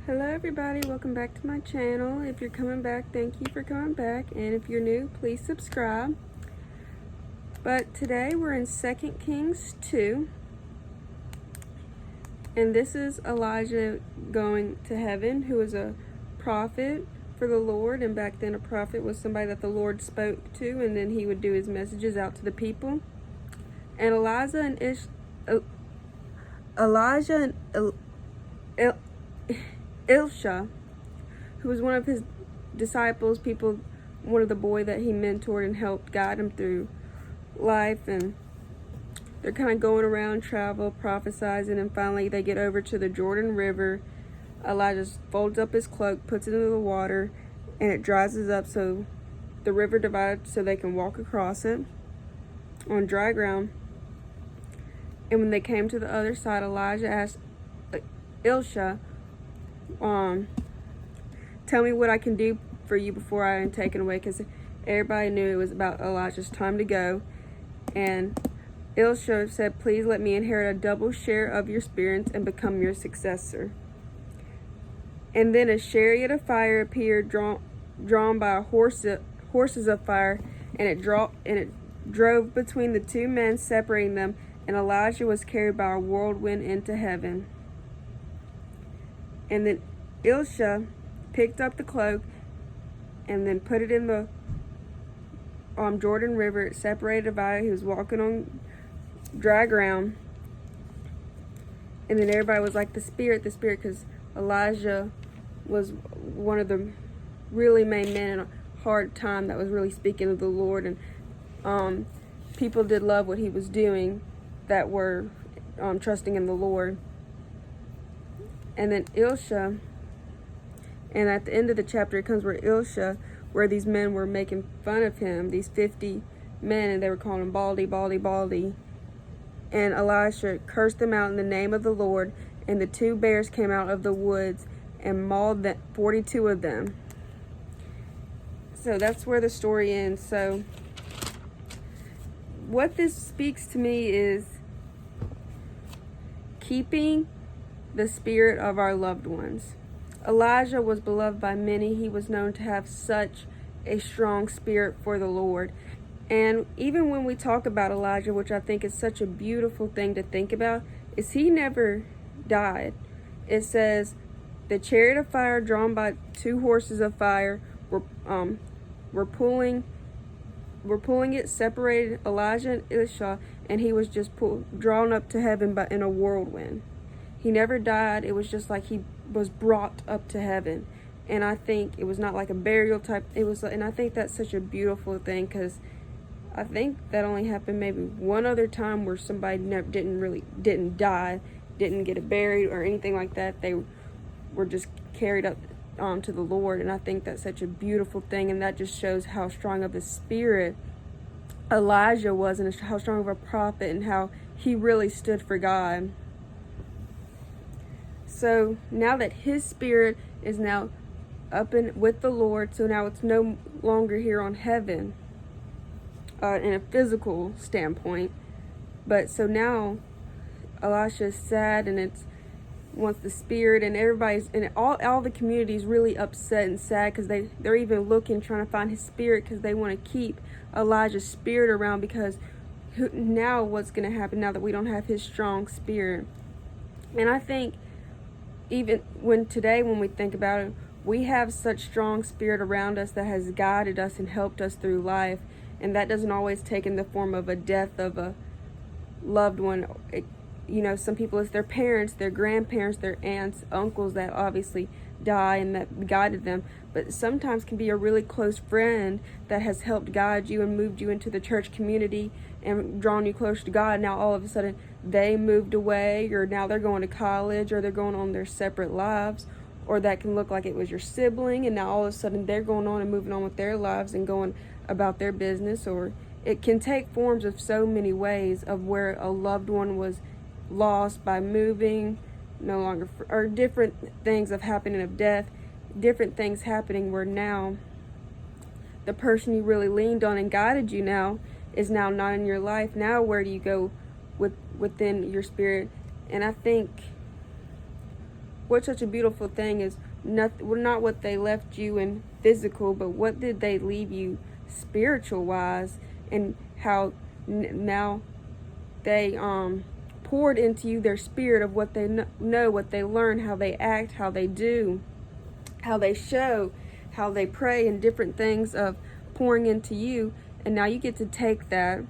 Hello everybody, welcome back to my channel. If you're coming back, thank you for coming back, and if you're new, please subscribe. But today we're in 2 Kings 2, and this is Elijah going to heaven, who was a prophet for the Lord, and back then a prophet was somebody that the Lord spoke to, and then he would do his messages out to the people. And Elijah and Elisha, who was one of his disciples, one of the boy that he mentored and helped guide him through life, and they're kind of going around travel, prophesizing, and finally they get over to the Jordan River. Elijah folds up his cloak, puts it into the water, and it dries up, so the river divides so they can walk across it on dry ground. And when they came to the other side, Elijah asked Elisha, tell me what I can do for you before I am taken away, because everybody knew it was about Elijah's time to go. And Elisha said, please let me inherit a double share of your spirits and become your successor. And then a chariot of fire appeared, drawn by horses of fire, and it drove between the two men, separating them, and Elijah was carried by a whirlwind into heaven. And then Elisha picked up the cloak and then put it in the Jordan River. It separated by it. He was walking on dry ground. And then everybody was like, the Spirit, because Elijah was one of the really main men in a hard time that was really speaking of the Lord. And people did love what he was doing that were trusting in the Lord. And then Elisha, and at the end of the chapter it comes where Elisha, where these men were making fun of him, these 50 men, and they were calling him Baldy, Baldy, Baldy. And Elisha cursed them out in the name of the Lord, and the two bears came out of the woods and mauled 42 of them. So that's where the story ends. So what this speaks to me is keeping the spirit of our loved ones. Elijah was beloved by many. He was known to have such a strong spirit for the Lord. And even when we talk about Elijah, which I think is such a beautiful thing to think about, is he never died. It says the chariot of fire drawn by two horses of fire were pulling it, separated Elijah and Elisha, and he was just drawn up to heaven in a whirlwind. He never died. It was just like he was brought up to heaven. And I think it was not like a burial type. And I think that's such a beautiful thing, because I think that only happened maybe one other time where somebody didn't die, didn't get buried or anything like that. They were just carried up to the Lord. And I think that's such a beautiful thing. And that just shows how strong of a spirit Elijah was, and how strong of a prophet, and how he really stood for God. So now that his spirit is now up with the Lord, so now it's no longer here on heaven in a physical standpoint. But so now Elisha is sad, and wants the spirit, and everybody's, and all the community is really upset and sad, because they're even trying to find his spirit, because they want to keep Elijah's spirit around, because now what's going to happen now that we don't have his strong spirit? And I think even when we think about it, we have such strong spirit around us that has guided us and helped us through life. And that doesn't always take in the form of a death of a loved one. Some people, it's their parents, their grandparents, their aunts, uncles that obviously die and that guided them. But sometimes can be a really close friend that has helped guide you and moved you into the church community and drawn you closer to God. Now all of a sudden they moved away, or now they're going to college, or they're going on their separate lives. Or that can look like it was your sibling, and now all of a sudden they're going on and moving on with their lives and going about their business. Or it can take forms of so many ways of where a loved one was lost by moving, no longer, or different things of happening of death, different things happening where now the person you really leaned on and guided you now is now not in your life. Now where do you go within your spirit? And I think what's such a beautiful thing is not what they left you in physical, but what did they leave you spiritual wise, and how now they poured into you their spirit of what they know, what they learn, how they act, how they do, how they show, how they pray, and different things of pouring into you. And now you get to take that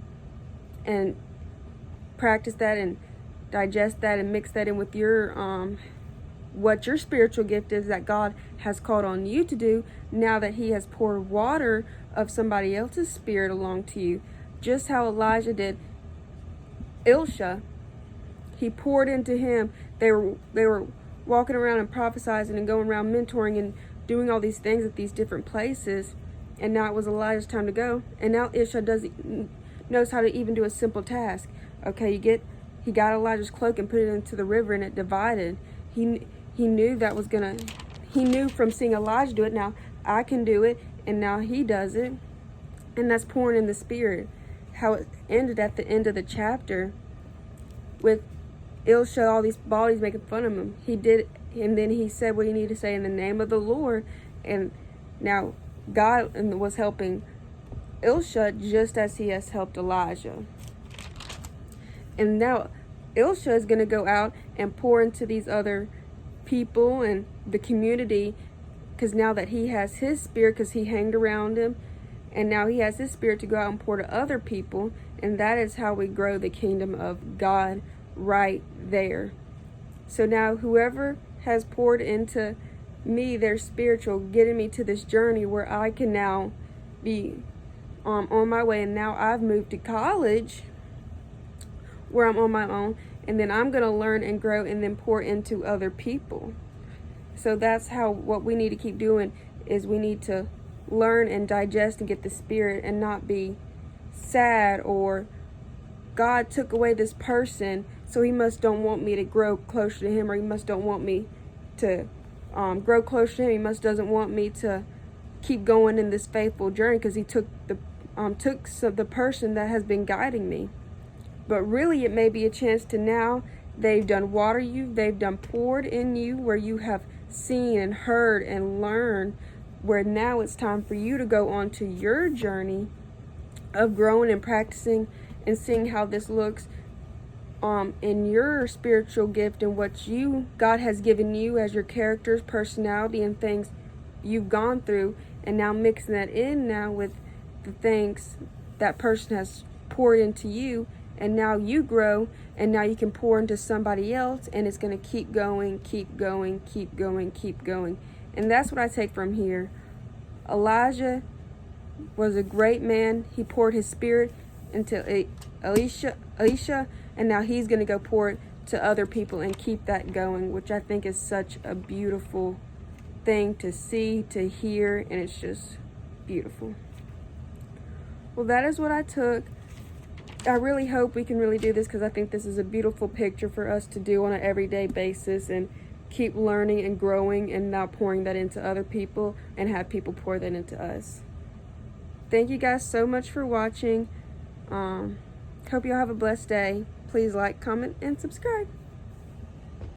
and practice that and digest that and mix that in with your what your spiritual gift is that God has called on you to do, now that he has poured water of somebody else's spirit along to you. Just how Elijah did Elisha. He poured into him. They were walking around and prophesying and going around mentoring and doing all these things at these different places. And now it was Elijah's time to go. And now Elisha knows how to even do a simple task. Okay, he got Elijah's cloak and put it into the river, and it divided. He knew that was gonna. He knew from seeing Elijah do it. Now I can do it, and now he does it, and that's pouring in the spirit. How it ended at the end of the chapter with Elisha, all these bodies making fun of him. He did, and then he said what he needed to say in the name of the Lord, and now God was helping Elisha just as he has helped Elijah. And now Elisha is going to go out and pour into these other people and the community, because now that he has his spirit, because he hanged around him, and now he has his spirit to go out and pour to other people. And that is how we grow the kingdom of God, right there. So now whoever has poured into me their spiritual, getting me to this journey where I can now be on my way, and now I've moved to college where I'm on my own, and then I'm going to learn and grow and then pour into other people. So that's how what we need to keep doing, is we need to learn and digest and get the spirit, and not be sad or God took away this person, so he must don't want me to grow closer to him, or he must don't want me to grow closer to him. He must doesn't want me to keep going in this faithful journey because he took the person that has been guiding me. But really, it may be a chance to now they've done water you, they've done poured in you, where you have seen and heard and learned, where now it's time for you to go on to your journey of growing and practicing and seeing how this looks in your spiritual gift and what God has given you as your characters, personality, and things you've gone through, and now mixing that in now with the things that person has poured into you. And now you grow, and now you can pour into somebody else, and it's going to keep going, keep going, keep going, keep going. And that's what I take from here. Elijah was a great man. He poured his spirit into Elisha, and now he's going to go pour it to other people and keep that going, which I think is such a beautiful thing to see, to hear, and it's just beautiful. Well, that is what I took. I really hope we can really do this, because I think this is a beautiful picture for us to do on an everyday basis, and keep learning and growing, and now pouring that into other people and have people pour that into us. Thank you guys so much for watching. Hope y'all have a blessed day. Please like, comment, and subscribe.